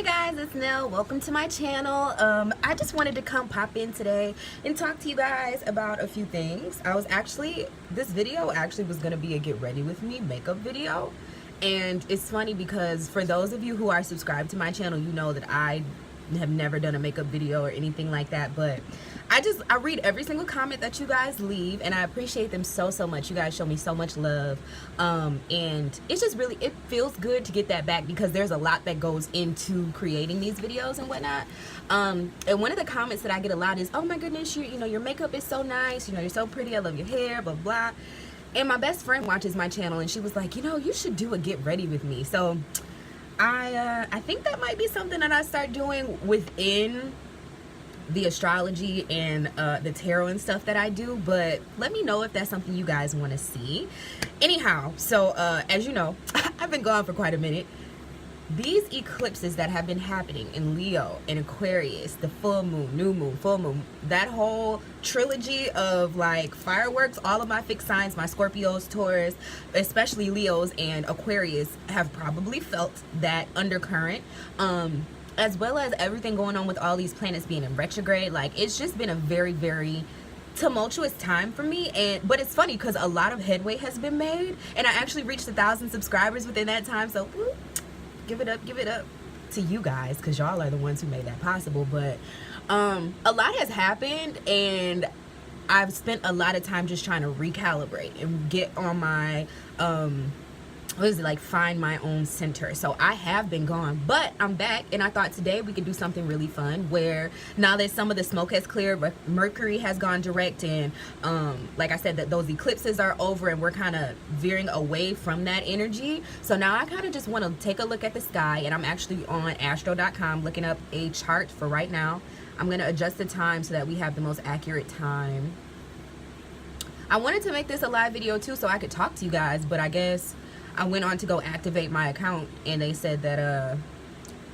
Hey guys, it's Nell. Welcome to my channel. I just wanted to come pop in today and talk to you guys about a few things. This video actually was going to be a get ready with me makeup video. And it's funny because for those of you who are subscribed to my channel, you know that I have never done a makeup video or anything like that, but I read every single comment that you guys leave, and I appreciate them so much. You guys show me so much love, and it's just really, it feels good to get that back because there's a lot that goes into creating these videos and whatnot. And one of the comments that I get a lot is, oh my goodness, your makeup is so nice, you're so pretty, I love your hair, blah blah. And my best friend watches my channel, and she was like, you should do a get ready with me. So I think that might be something that I start doing within the astrology and the tarot and stuff that I do, but let me know if that's something you guys want to see. Anyhow, so as you know, I've been gone for quite a minute. These eclipses that have been happening in Leo and Aquarius, the full moon, new moon, full moon, that whole trilogy of like fireworks, all of my fixed signs, my Scorpios, Taurus, especially Leos and Aquarius, have probably felt that undercurrent. As well as everything going on with all these planets being in retrograde. Like, it's just been a very tumultuous time for me. But it's funny because a lot of headway has been made, and I actually reached 1,000 subscribers within that time. So whoop, give it up to you guys, because y'all are the ones who made that possible. But a lot has happened, and I've spent a lot of time just trying to recalibrate and get on my find my own center. So I have been gone, but I'm back, and I thought today we could do something really fun where now that some of the smoke has cleared, Mercury has gone direct, and like I said, that those eclipses are over, and we're kind of veering away from that energy. So now I kind of just want to take a look at the sky, and I'm actually on Astro.com looking up a chart for right now. I'm going to adjust the time so that we have the most accurate time. I wanted to make this a live video too so I could talk to you guys, but I guess I went on to go activate my account, and they said that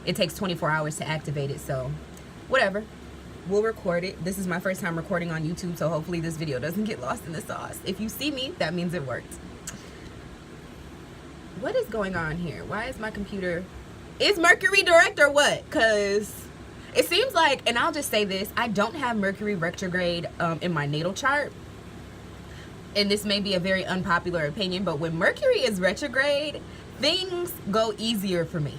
it takes 24 hours to activate it. So whatever, we'll record it. This is my first time recording on YouTube, so hopefully this video doesn't get lost in the sauce. If you see me, that means it worked. What is going on here? Why is my computer, is Mercury direct or what? Because it seems like, and I'll just say this, I don't have Mercury retrograde in my natal chart. And this may be a very unpopular opinion, but when Mercury is retrograde, things go easier for me.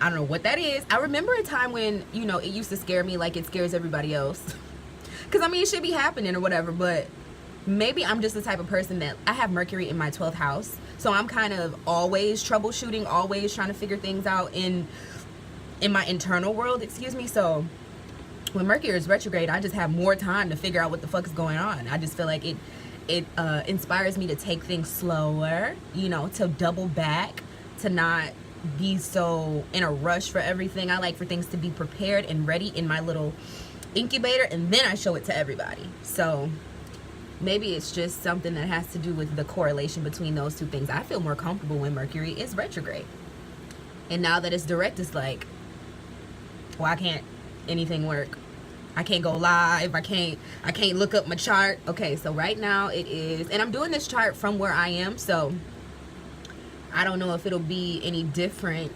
I don't know what that is. I remember a time when, it used to scare me like it scares everybody else. Because, I mean, it should be happening or whatever, but maybe I'm just the type of person that I have Mercury in my 12th house. So I'm kind of always troubleshooting, always trying to figure things out in my internal world, excuse me. So when Mercury is retrograde, I just have more time to figure out what the fuck is going on. I just feel like it inspires me to take things slower, to double back, to not be so in a rush for everything. I like for things to be prepared and ready in my little incubator, and then I show it to everybody. So maybe it's just something that has to do with the correlation between those two things. I feel more comfortable when Mercury is retrograde, and now that it's direct, it's like, why can't anything work? I can't go live. I can't look up my chart. Okay, so right now it is, and I'm doing this chart from where I am, so I don't know if it'll be any different,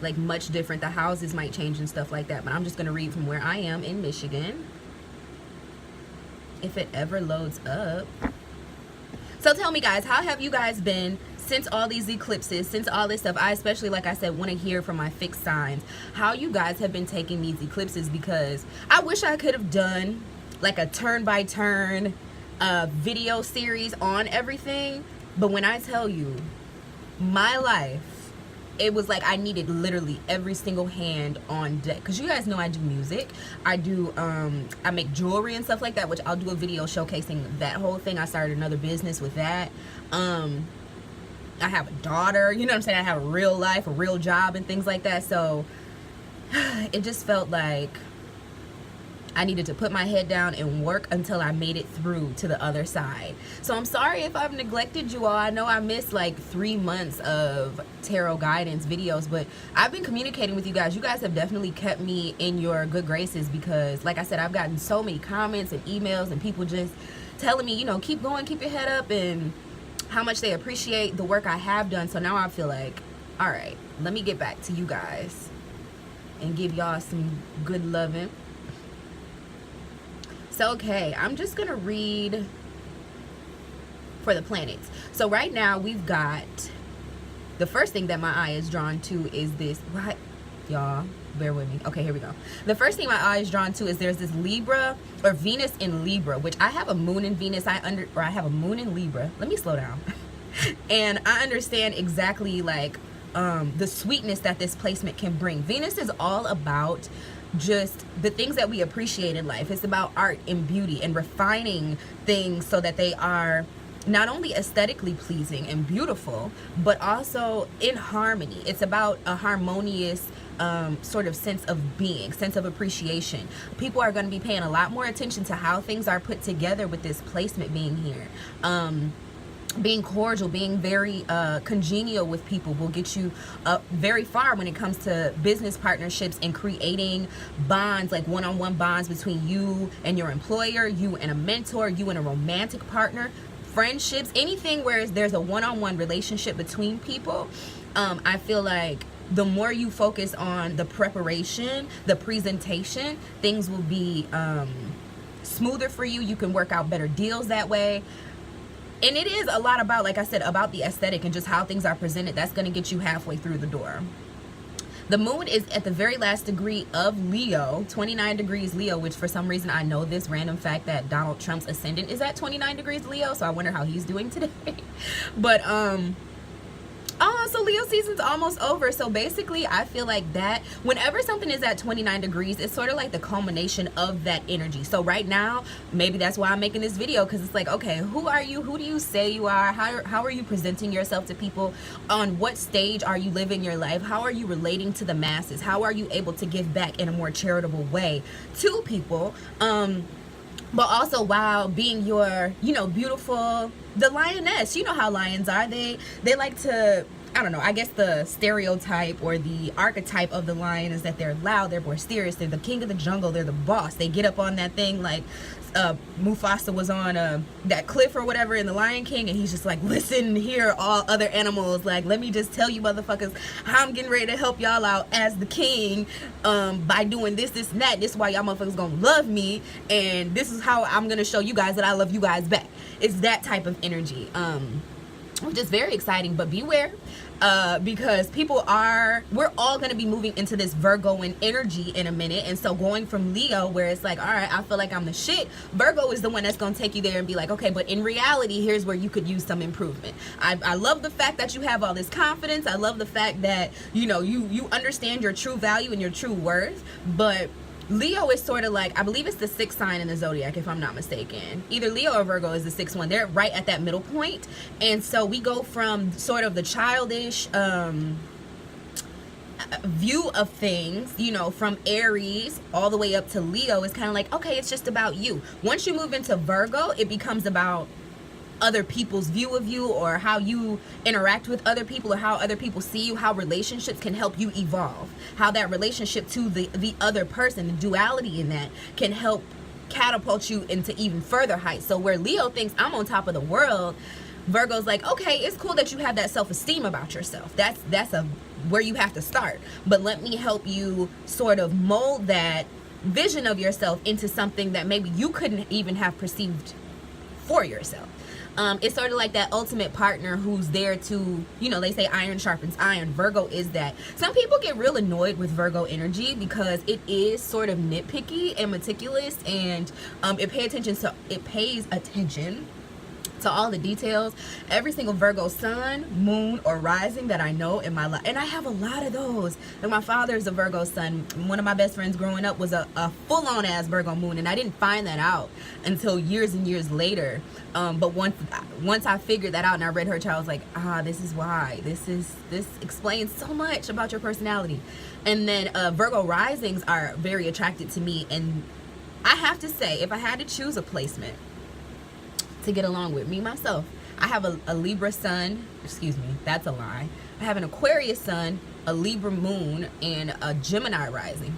like much different. The houses might change and stuff like that, but I'm just gonna read from where I am in Michigan, if it ever loads up. So tell me, guys, how have you guys been since all these eclipses, since all this stuff? I especially, like I said, want to hear from my fixed signs how you guys have been taking these eclipses, because I wish I could have done like a turn-by-turn video series on everything. But when I tell you my life, it was like I needed literally every single hand on deck, because you guys know I do music, I make jewelry and stuff like that, which I'll do a video showcasing that whole thing. I started another business with that. I have a daughter, you know what I'm saying? I have a real life, a real job, and things like that. So it just felt like I needed to put my head down and work until I made it through to the other side. So I'm sorry if I've neglected you all. I know I missed like 3 months of tarot guidance videos, but I've been communicating with you guys. You guys have definitely kept me in your good graces, because like I said, I've gotten so many comments and emails and people just telling me, keep going, keep your head up, and how much they appreciate the work I have done. So now I feel like All right, let me get back to you guys and give y'all some good loving. So, okay, I'm just gonna read for the planets. So right now we've got, the first thing that my eye is drawn to is this, what, y'all, bear with me. Okay, here we go. The first thing my eye is drawn to is there's this Libra, or Venus in Libra, which I have a moon in Venus. I have a moon in Libra. Let me slow down. And I understand exactly like the sweetness that this placement can bring. Venus is all about just the things that we appreciate in life. It's about art and beauty and refining things so that they are not only aesthetically pleasing and beautiful, but also in harmony. It's about a harmonious sort of sense of being, sense of appreciation. People are going to be paying a lot more attention to how things are put together with this placement being here. Being cordial, being very congenial with people will get you very far when it comes to business partnerships and creating bonds, like one-on-one bonds between you and your employer, you and a mentor, you and a romantic partner, friendships, anything where there's a one-on-one relationship between people. I feel like the more you focus on the preparation, the presentation, things will be smoother for you. You can work out better deals that way. And it is a lot about, like I said, about the aesthetic and just how things are presented. That's going to get you halfway through the door. The moon is at the very last degree of Leo, 29 degrees Leo, which for some reason I know this random fact that Donald Trump's ascendant is at 29 degrees Leo. So I wonder how he's doing today. But, so Leo season's almost over. So basically I feel like that whenever something is at 29 degrees, it's sort of like the culmination of that energy. So right now, maybe that's why I'm making this video, because it's like, okay, who are you? Who do you say you are? How are you presenting yourself to people? On what stage are you living your life? How are you relating to the masses? How are you able to give back in a more charitable way to people? But also while being your, you know, beautiful, the lioness. You know how lions are. They like to, I don't know, I guess the stereotype or the archetype of the lion is that they're loud, they're boisterous, they're the king of the jungle, they're the boss. They get up on that thing like Mufasa was on that cliff or whatever in The Lion King, and he's just like, listen here, all other animals, like, let me just tell you motherfuckers how I'm getting ready to help y'all out as the king by doing this, this, and that. This is why y'all motherfuckers gonna love me, and this is how I'm gonna show you guys that I love you guys back. It's that type of energy, which is very exciting. But beware, because we're all going to be moving into this Virgoan energy in a minute. And so going from Leo, where it's like, all right, I feel like I'm the shit, Virgo is the one that's going to take you there and be like, okay, but in reality, here's where you could use some improvement. I love the fact that you have all this confidence. I love the fact that, you know, you understand your true value and your true worth. But Leo is sort of like, I believe it's the sixth sign in the zodiac, if I'm not mistaken. Either Leo or Virgo is the sixth one. They're right at that middle point. And so we go from sort of the childish view of things, you know, from Aries all the way up to Leo. Is kind of like, okay, it's just about you. Once you move into Virgo, it becomes about other people's view of you, or how you interact with other people, or how other people see you, how relationships can help you evolve, how that relationship to the other person, the duality in that, can help catapult you into even further heights. So where Leo thinks I'm on top of the world, Virgo's like, okay, it's cool that you have that self-esteem about yourself. That's where you have to start, but let me help you sort of mold that vision of yourself into something that maybe you couldn't even have perceived for yourself. It's sort of like that ultimate partner who's there to, you know, they say iron sharpens iron. Virgo is that. Some people get real annoyed with Virgo energy because it is sort of nitpicky and meticulous, and it pays attention to all the details. Every single Virgo sun, moon, or rising that I know in my life, and I have a lot of those. And my father is a Virgo sun. One of my best friends growing up was a full-on ass Virgo moon, and I didn't find that out until years and years later. But once I figured that out and I read her chart, I was like, this is why. This explains so much about your personality. And then Virgo risings are very attracted to me, and I have to say, if I had to choose a placement to get along with me myself, I have a Libra sun, excuse me, that's a lie. I have an Aquarius sun, a Libra moon, and a Gemini rising.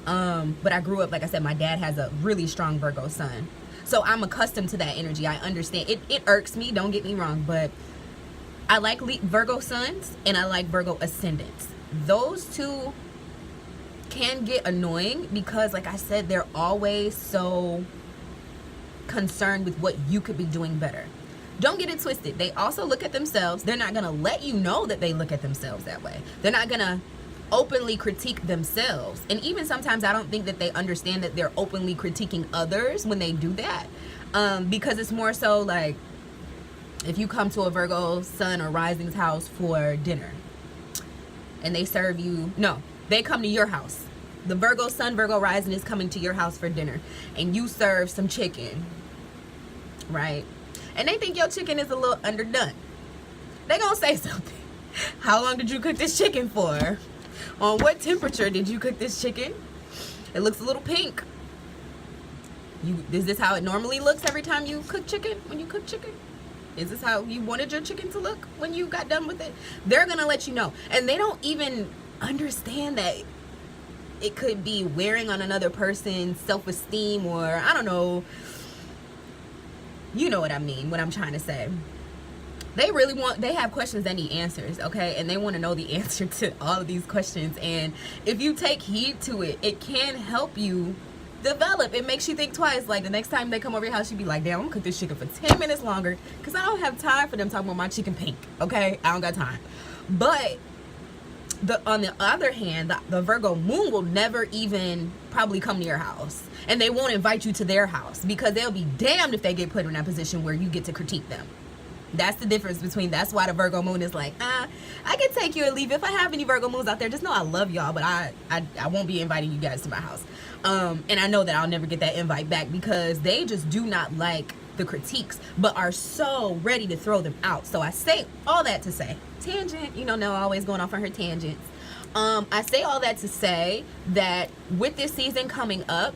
But I grew up, like I said, my dad has a really strong Virgo sun, so I'm accustomed to that energy. I understand it irks me, don't get me wrong, but I like Virgo suns and I like Virgo ascendants. Those two can get annoying because, like I said, they're always so concerned with what you could be doing better. Don't get it twisted. They also look at themselves. They're not going to let you know that they look at themselves that way. They're not going to openly critique themselves. And even sometimes I don't think that they understand that they're openly critiquing others when they do that. Because it's more so like if you come to a Virgo sun or rising's house for dinner and they serve you, no, they come to your house. The Virgo sun, Virgo rising is coming to your house for dinner and you serve some chicken, right? And they think your chicken is a little underdone. They gonna say something. How long did you cook this chicken for? On what temperature did you cook this chicken? It looks a little pink. Is this how it normally looks every time you cook chicken? When you cook chicken? Is this how you wanted your chicken to look when you got done with it? They're gonna let you know. And they don't even understand that it could be wearing on another person's self-esteem, or I don't know. You know what I mean, what I'm trying to say. They have questions that need answers, okay? And they want to know the answer to all of these questions. And if you take heed to it, it can help you develop. It makes you think twice. Like the next time they come over your house, you be like, damn, I'm gonna cook this chicken for 10 minutes longer because I don't have time for them talking about my chicken pink, okay? I don't got time. But on the other hand, the Virgo moon will never even probably come to your house, and they won't invite you to their house because they'll be damned if they get put in that position where you get to critique them. That's the difference between, that's why the Virgo moon is like, I can take you or leave. If I have any Virgo moons out there, just know I love y'all, but I won't be inviting you guys to my house. And I know that I'll never get that invite back because they just do not like the critiques, but are so ready to throw them out. So I say all that to say, tangent, you know, Nell always going off on her tangents. I say all that to say that with this season coming up,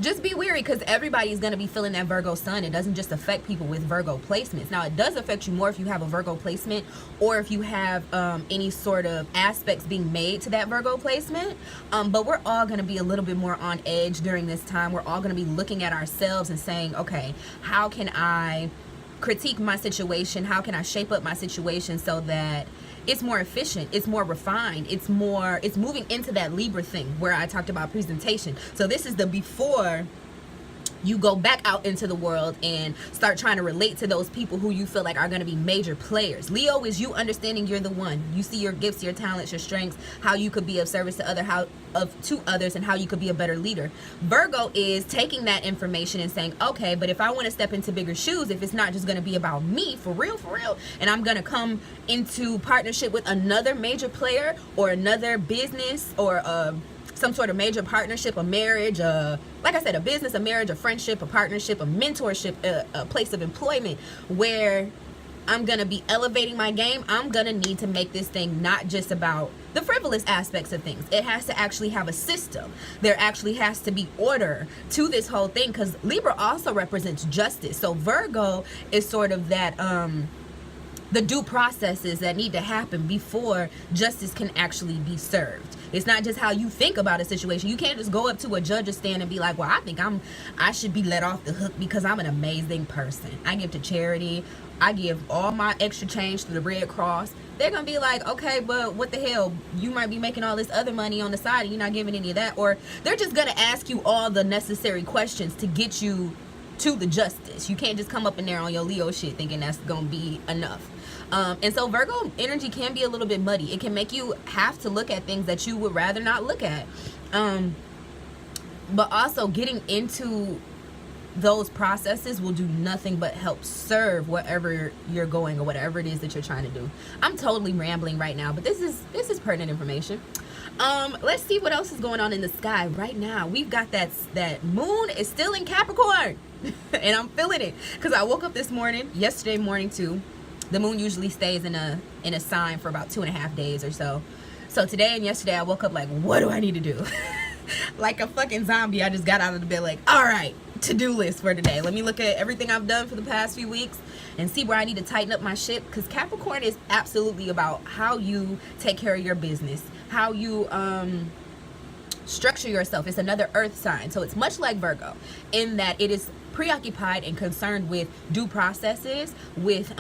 just be wary because everybody's going to be feeling that Virgo sun. It doesn't just affect people with Virgo placements. Now, it does affect you more if you have a Virgo placement or if you have any sort of aspects being made to that Virgo placement. But we're all going to be a little bit more on edge during this time. We're all going to be looking at ourselves and saying, okay, how can I critique my situation? How can I shape up my situation so that it's more efficient, it's more refined, it's moving into that Libra thing where I talked about presentation. So this is the before you go back out into the world and start trying to relate to those people who you feel like are going to be major players. Leo is you understanding you're the one. You see your gifts, your talents, your strengths, how you could be of service to others and how you could be a better leader. Virgo is taking that information and saying, okay, but if I want to step into bigger shoes, if it's not just going to be about me for real, and I'm going to come into partnership with another major player or another business or some sort of major partnership, a marriage, like I said, a business, a marriage, a friendship, a partnership, a mentorship, a place of employment where I'm going to be elevating my game. I'm going to need to make this thing not just about the frivolous aspects of things. It has to actually have a system. There actually has to be order to this whole thing because Libra also represents justice. So Virgo is sort of that, the due processes that need to happen before justice can actually be served. It's not just how you think about a situation. You can't just go up to a judge's stand and be like, well, I think I should be let off the hook because I'm an amazing person. I give to charity. I give all my extra change to the Red Cross. They're going to be like, okay, but what the hell? You might be making all this other money on the side and you're not giving any of that. Or they're just going to ask you all the necessary questions to get you to the justice. You can't just come up in there on your Leo shit thinking that's going to be enough. And so Virgo energy can be a little bit muddy. It can make you have to look at things that you would rather not look at. But also getting into those processes will do nothing but help serve wherever you're going or whatever it is that you're trying to do. I'm totally rambling right now, but this is pertinent information. Let's see what else is going on in the sky right now. We've got that moon is still in Capricorn and I'm feeling it because I woke up yesterday morning too. The moon usually stays in a sign for about 2.5 days or so. So today and yesterday I woke up like, what do I need to do? Like a fucking zombie. I just got out of the bed like, all right, to-do list for today. Let me look at everything I've done for the past few weeks and see where I need to tighten up my ship. Because Capricorn is absolutely about how you take care of your business, how you structure yourself. It's another earth sign. So it's much like Virgo in that it is preoccupied and concerned with due processes, with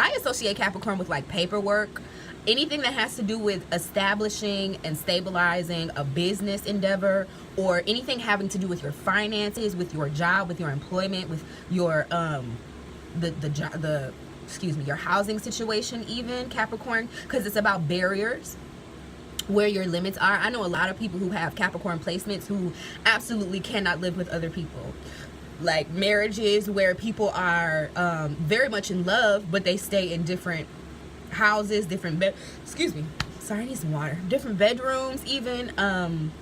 I associate Capricorn with like paperwork, anything that has to do with establishing and stabilizing a business endeavor, or anything having to do with your finances, with your job, with your employment, with your your housing situation, even, Capricorn, because it's about barriers, where your limits are. I know a lot of people who have Capricorn placements who absolutely cannot live with other people. Like marriages where people are very much in love, but they stay in different houses, different sorry, I need some water. Different bedrooms, even.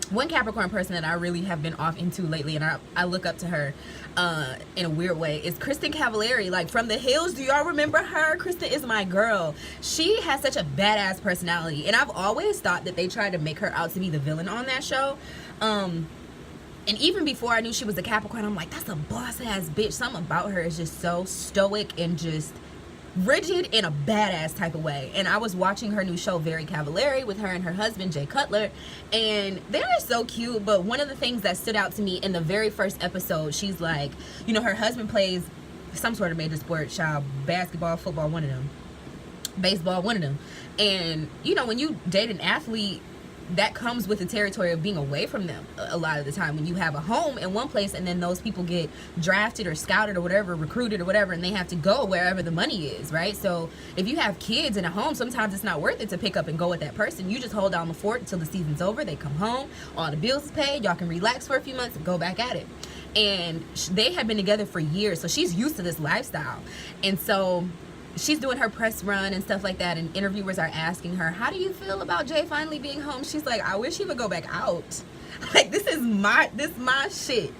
One Capricorn person that I really have been off into lately, and I look up to her in a weird way, is Kristen Cavallari, like from The Hills. Do y'all remember her? Kristen is my girl. She has such a badass personality, and I've always thought that they tried to make her out to be the villain on that show. And even before I knew she was a Capricorn, I'm like, that's a boss ass bitch. Something about her is just so stoic and just rigid in a badass type of way. And I was watching her new show, Very Cavallari, with her and her husband, Jay Cutler, and they're so cute. But one of the things that stood out to me in the very first episode, she's like, you know, her husband plays some sort of major sport, child, basketball, football, one of them, baseball, one of them. And you know, when you date an athlete, that comes with the territory of being away from them a lot of the time. When you have a home in one place and then those people get drafted or scouted or whatever, recruited or whatever, and they have to go wherever the money is, right? So if you have kids in a home, sometimes it's not worth it to pick up and go with that person. You just hold down the fort until the season's over. They come home, all the bills is paid, y'all can relax for a few months and go back at it. And they have been together for years, so she's used to this lifestyle. And so she's doing her press run and stuff like that, and interviewers are asking her, how do you feel about Jay finally being home? She's like, I wish he would go back out. Like, this my shit.